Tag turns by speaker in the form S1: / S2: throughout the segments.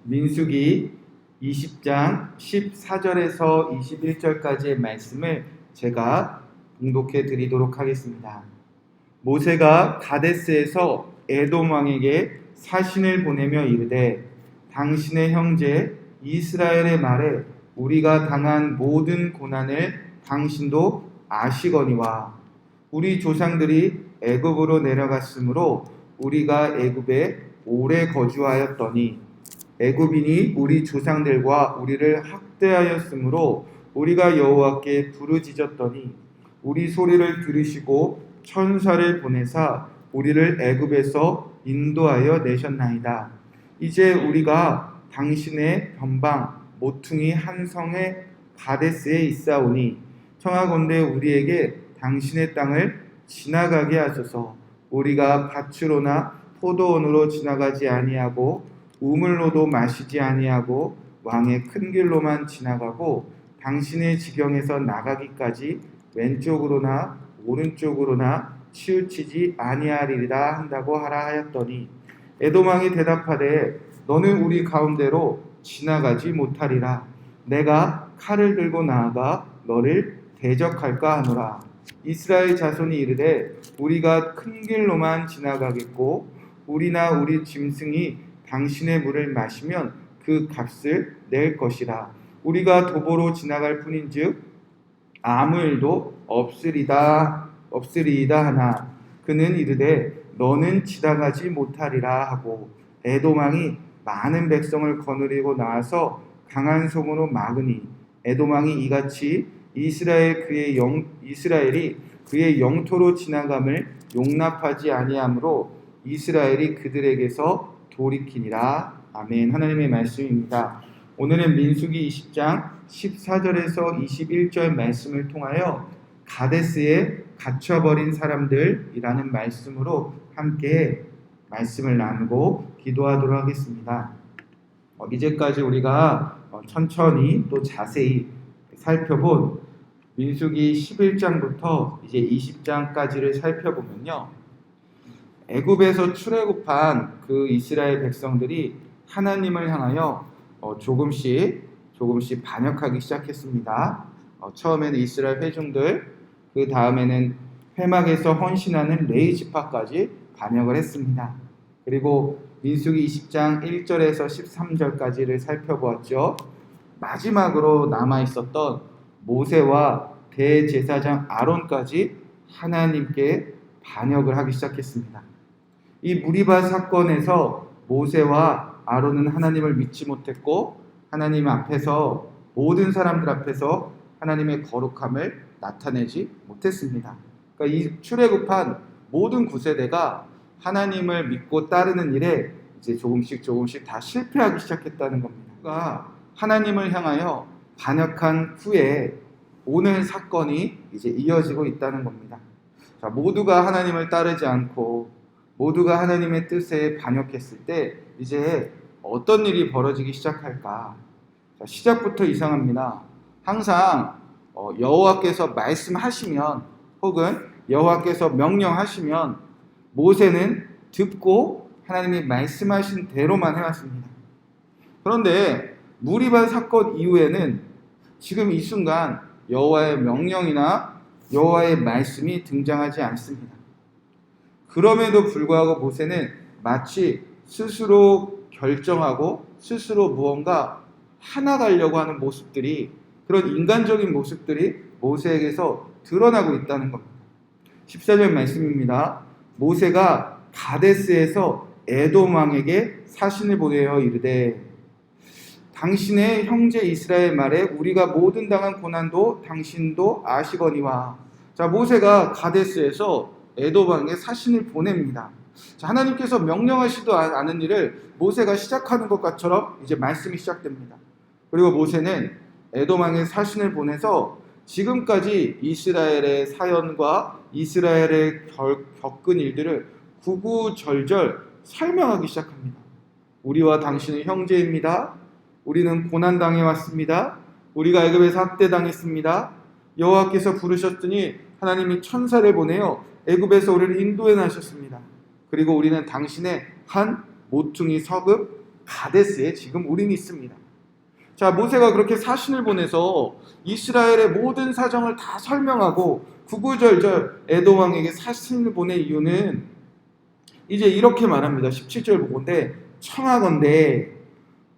S1: 민수기 20장 14절에서 21절까지의 말씀을 제가 봉독해 드리도록 하겠습니다. 모세가 가데스에서 에돔 왕에게 사신을 보내며 이르되 당신의 형제 이스라엘의 말에 우리가 당한 모든 고난을 당신도 아시거니와 우리 조상들이 애굽으로 내려갔으므로 우리가 애굽에 오래 거주하였더니 애굽인이 우리 조상들과 우리를 학대하였으므로 우리가 여호와께 부르짖었더니 우리 소리를 들으시고 천사를 보내사 우리를 애굽에서 인도하여 내셨나이다. 이제 우리가 당신의 변방 모퉁이 한 성의 가데스에 있사오니 청하건대 우리에게 당신의 땅을 지나가게 하소서. 우리가 밭으로나 포도원으로 지나가지 아니하고 우물로도 마시지 아니하고 왕의 큰 길로만 지나가고 당신의 지경에서 나가기까지 왼쪽으로나 오른쪽으로나 치우치지 아니하리라 한다고 하라 하였더니 에돔 왕이 대답하되 너는 우리 가운데로 지나가지 못하리라. 내가 칼을 들고 나아가 너를 대적할까 하노라. 이스라엘 자손이 이르되 우리가 큰 길로만 지나가겠고 우리나 우리 짐승이 당신의 물을 마시면 그 값을 낼 것이라. 우리가 도보로 지나갈 뿐인즉 아무 일도 없으리이다 하나 그는 이르되 너는 지나가지 못하리라 하고 에돔 왕이 많은 백성을 거느리고 나와서 강한 손으로 막으니 에돔 왕이 이같이 이스라엘이 그의 영토로 지나감을 용납하지 아니하므로 이스라엘이 그들에게서 돌이키니라. 아멘. 하나님의 말씀입니다. 오늘은 민수기 20장 14절에서 21절 말씀을 통하여 가데스에 갇혀버린 사람들이라는 말씀으로 함께 말씀을 나누고 기도하도록 하겠습니다. 이제까지 우리가 천천히 또 자세히 살펴본 민수기 11장부터 이제 20장까지를 살펴보면요. 애굽에서 출애굽한 그 이스라엘 백성들이 하나님을 향하여 조금씩 반역하기 시작했습니다. 처음에는 이스라엘 회중들, 그 다음에는 회막에서 헌신하는 레위 지파까지 반역을 했습니다. 그리고 민수기 20장 1절에서 13절까지를 살펴보았죠. 마지막으로 남아있었던 모세와 대제사장 아론까지 하나님께 반역을 하기 시작했습니다. 이 무리바 사건에서 모세와 아론은 하나님을 믿지 못했고 하나님 앞에서 모든 사람들 앞에서 하나님의 거룩함을 나타내지 못했습니다. 그러니까 이 출애굽한 모든 9세대가 하나님을 믿고 따르는 일에 이제 조금씩 다 실패하기 시작했다는 겁니다. 그러니까 하나님을 향하여 반역한 후에 오늘 사건이 이제 이어지고 있다는 겁니다. 자, 모두가 하나님을 따르지 않고 모두가 하나님의 뜻에 반역했을 때 이제 어떤 일이 벌어지기 시작할까? 자, 시작부터 이상합니다. 항상 여호와께서 말씀하시면 혹은 여호와께서 명령하시면 모세는 듣고 하나님이 말씀하신 대로만 해왔습니다. 그런데 무리바 사건 이후에는 지금 이 순간 여호와의 명령이나 여호와의 말씀이 등장하지 않습니다. 그럼에도 불구하고 모세는 마치 스스로 결정하고 스스로 무언가 하나 가려고 하는 모습들이, 그런 인간적인 모습들이 모세에게서 드러나고 있다는 겁니다. 14절 말씀입니다. 모세가 가데스에서 에돔 왕에게 사신을 보내어 이르되 당신의 형제 이스라엘 말에 우리가 모든 당한 고난도 당신도 아시거니와. 자, 모세가 가데스에서 에돔 왕에게 사신을 보냅니다. 자, 하나님께서 명령하시도 않은 일을 모세가 시작하는 것처럼 이제 말씀이 시작됩니다. 그리고 모세는 에돔 왕에게 사신을 보내서 지금까지 이스라엘의 사연과 이스라엘의 겪은 일들을 구구절절 설명하기 시작합니다. 우리와 당신은 형제입니다. 우리는 고난당해 왔습니다. 우리가 애굽에서 학대당했습니다. 여호와께서 부르셨더니 하나님이 천사를 보내어 애굽에서 우리를 인도해 나셨습니다. 그리고 우리는 당신의 한 모퉁이 서급 가데스에 지금 우리는 있습니다. 자, 모세가 그렇게 사신을 보내서 이스라엘의 모든 사정을 다 설명하고 구구절절 에돔 왕에게 사신을 보낸 이유는 이제 이렇게 말합니다. 17절 보건대 청하건대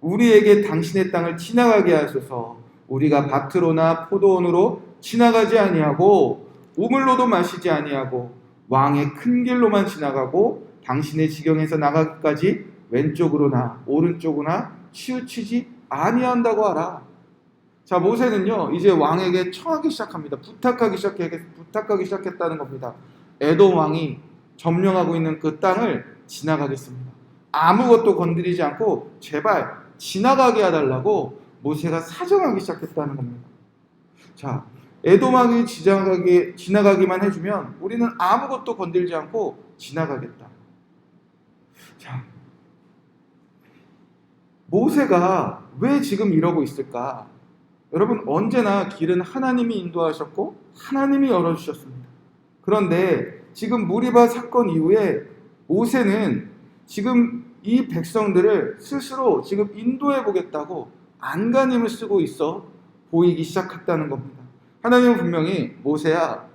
S1: 우리에게 당신의 땅을 지나가게 하소서. 우리가 밭으로나 포도원으로 지나가지 아니하고 우물로도 마시지 아니하고 왕의 큰 길로만 지나가고 당신의 지경에서 나가기까지 왼쪽으로나 오른쪽으로나 치우치지 아니한다고 하라. 자, 모세는요 이제 왕에게 청하기 시작합니다. 부탁하기 시작했다는 겁니다. 에돔 왕이 점령하고 있는 그 땅을 지나가겠습니다. 아무것도 건드리지 않고 제발 지나가게 해달라고 모세가 사정하기 시작했다는 겁니다. 자, 에돔 왕이 지나가기만 해주면 우리는 아무것도 건들지 않고 지나가겠다. 자, 모세가 왜 지금 이러고 있을까? 여러분, 언제나 길은 하나님이 인도하셨고 하나님이 열어주셨습니다. 그런데 지금 무리바 사건 이후에 모세는 지금 이 백성들을 스스로 지금 인도해 보겠다고 안간힘을 쓰고 있어 보이기 시작했다는 겁니다. 하나님은 분명히 모세야,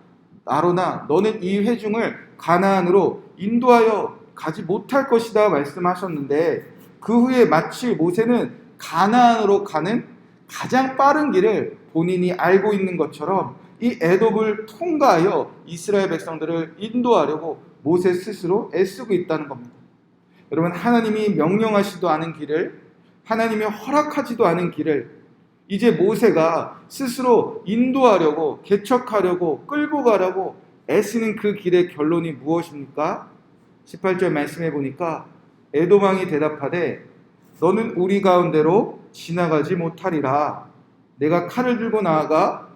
S1: 아론아, 너는 이 회중을 가나안으로 인도하여 가지 못할 것이다 말씀하셨는데, 그 후에 마치 모세는 가나안으로 가는 가장 빠른 길을 본인이 알고 있는 것처럼 이 에돔을 통과하여 이스라엘 백성들을 인도하려고 모세 스스로 애쓰고 있다는 겁니다. 여러분, 하나님이 명령하지도 않은 길을, 하나님이 허락하지도 않은 길을 이제 모세가 스스로 인도하려고, 개척하려고, 끌고 가려고 애쓰는 그 길의 결론이 무엇입니까? 18절 말씀해 보니까 에돔 왕이 대답하되 너는 우리 가운데로 지나가지 못하리라. 내가 칼을 들고 나아가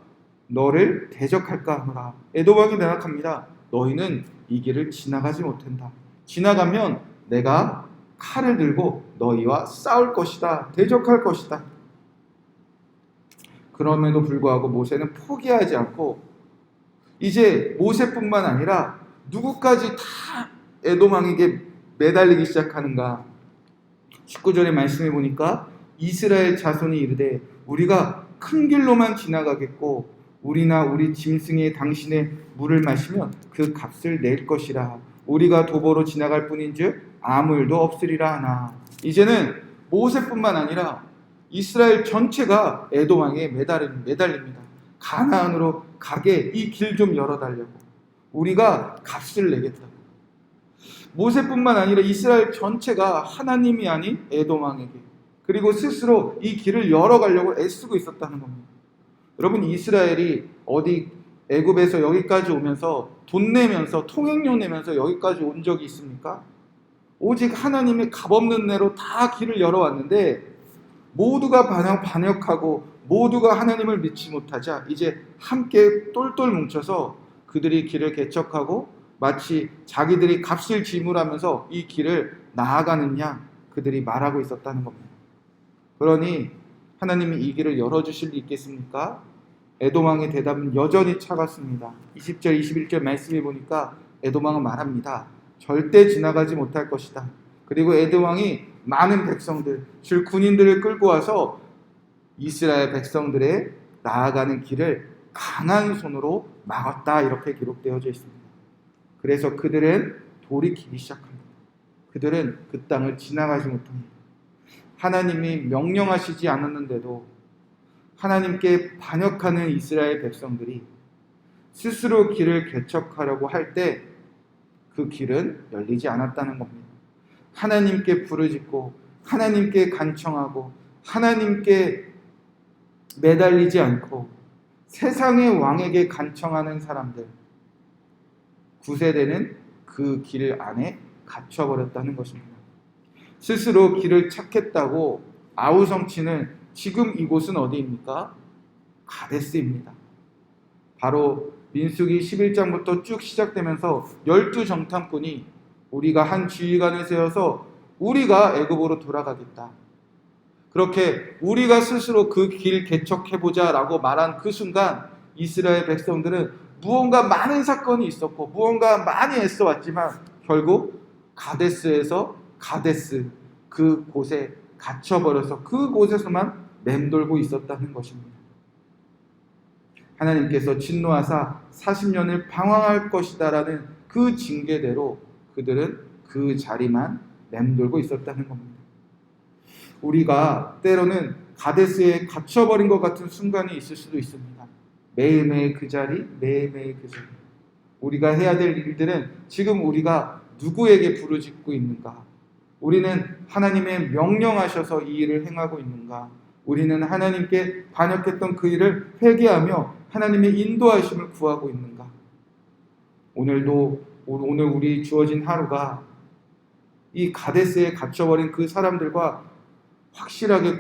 S1: 너를 대적할까 하노라. 에돔 왕이 대답합니다. 너희는 이 길을 지나가지 못한다. 지나가면 내가 칼을 들고 너희와 싸울 것이다. 대적할 것이다. 그럼에도 불구하고 모세는 포기하지 않고 이제 모세뿐만 아니라 누구까지 다 에돔 왕에게 매달리기 시작하는가? 19절에 말씀해 보니까 이스라엘 자손이 이르되 우리가 큰 길로만 지나가겠고 우리나 우리 짐승이 당신의 물을 마시면 그 값을 낼 것이라. 우리가 도보로 지나갈 뿐인즉 아무 일도 없으리라 하나. 이제는 모세뿐만 아니라 이스라엘 전체가 에돔 왕에 매달립니다. 가나안으로 가게 이 길 좀 열어달라고. 우리가 값을 내겠다고. 모세뿐만 아니라 이스라엘 전체가 하나님이 아닌 에돔 왕에게, 그리고 스스로 이 길을 열어가려고 애쓰고 있었다는 겁니다. 여러분, 이스라엘이 어디 애굽에서 여기까지 오면서 돈 내면서 통행료 내면서 여기까지 온 적이 있습니까? 오직 하나님이 값없는 대로 다 길을 열어왔는데 모두가 반역하고 모두가 하나님을 믿지 못하자 이제 함께 똘똘 뭉쳐서 그들이 길을 개척하고 마치 자기들이 값을 지불하면서 이 길을 나아가는 양 그들이 말하고 있었다는 겁니다. 그러니 하나님이 이 길을 열어주실 리 있겠습니까? 에돔 왕의 대답은 여전히 차갑습니다. 20절 21절 말씀해 보니까 에돔 왕은 말합니다. 절대 지나가지 못할 것이다. 그리고 에돔 왕이 많은 백성들, 즉 군인들을 끌고 와서 이스라엘 백성들의 나아가는 길을 강한 손으로 막았다. 이렇게 기록되어져 있습니다. 그래서 그들은 돌이키기 시작합니다. 그들은 그 땅을 지나가지 못합니다. 하나님이 명령하시지 않았는데도 하나님께 반역하는 이스라엘 백성들이 스스로 길을 개척하려고 할 때 그 길은 열리지 않았다는 겁니다. 하나님께 부르짖고 하나님께 간청하고 하나님께 매달리지 않고 세상의 왕에게 간청하는 사람들, 구세대는 그 길 안에 갇혀버렸다는 것입니다. 스스로 길을 찾겠다고 아우성치는 지금 이곳은 어디입니까? 가데스입니다. 바로 민수기 11장부터 쭉 시작되면서 12정탐꾼이 우리가 한 지휘관을 세워서 우리가 애굽으로 돌아가겠다. 그렇게 우리가 스스로 그 길 개척해보자 라고 말한 그 순간 이스라엘 백성들은 무언가 많은 사건이 있었고 무언가 많이 애써왔지만 결국 가데스에서 가데스 그 곳에 갇혀버려서 그곳에서만 맴돌고 있었다는 것입니다. 하나님께서 진노하사 40년을 방황할 것이다라는 그 징계대로 그들은 그 자리만 맴돌고 있었다는 겁니다. 우리가 때로는 가데스에 갇혀버린 것 같은 순간이 있을 수도 있습니다. 매일매일 그 자리, 매일매일 그 자리. 우리가 해야 될 일들은 지금 우리가 누구에게 부르짖고 있는가? 우리는 하나님의 명령하셔서 이 일을 행하고 있는가? 우리는 하나님께 반역했던 그 일을 회개하며 하나님의 인도하심을 구하고 있는가? 오늘 우리 주어진 하루가 이 가데스에 갇혀버린 그 사람들과 확실하게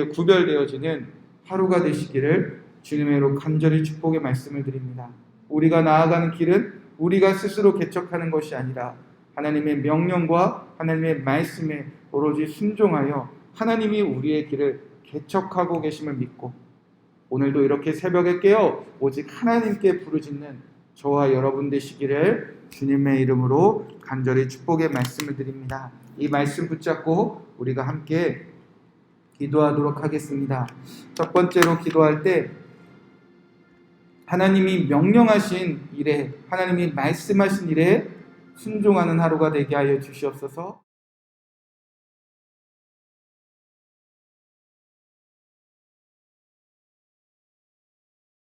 S1: 구별되어지는 하루가 되시기를 주님의 이름으로 간절히 축복의 말씀을 드립니다. 우리가 나아가는 길은 우리가 스스로 개척하는 것이 아니라 하나님의 명령과 하나님의 말씀에 오로지 순종하여 하나님이 우리의 길을 개척하고 계심을 믿고 오늘도 이렇게 새벽에 깨어 오직 하나님께 부르짖는 저와 여러분 되시기를 주님의 이름으로 간절히 축복의 말씀을 드립니다. 이 말씀 붙잡고 우리가 함께 기도하도록 하겠습니다. 첫 번째로 기도할 때 하나님이 명령하신 일에, 하나님이 말씀하신 일에 순종하는 하루가 되게 하여 주시옵소서.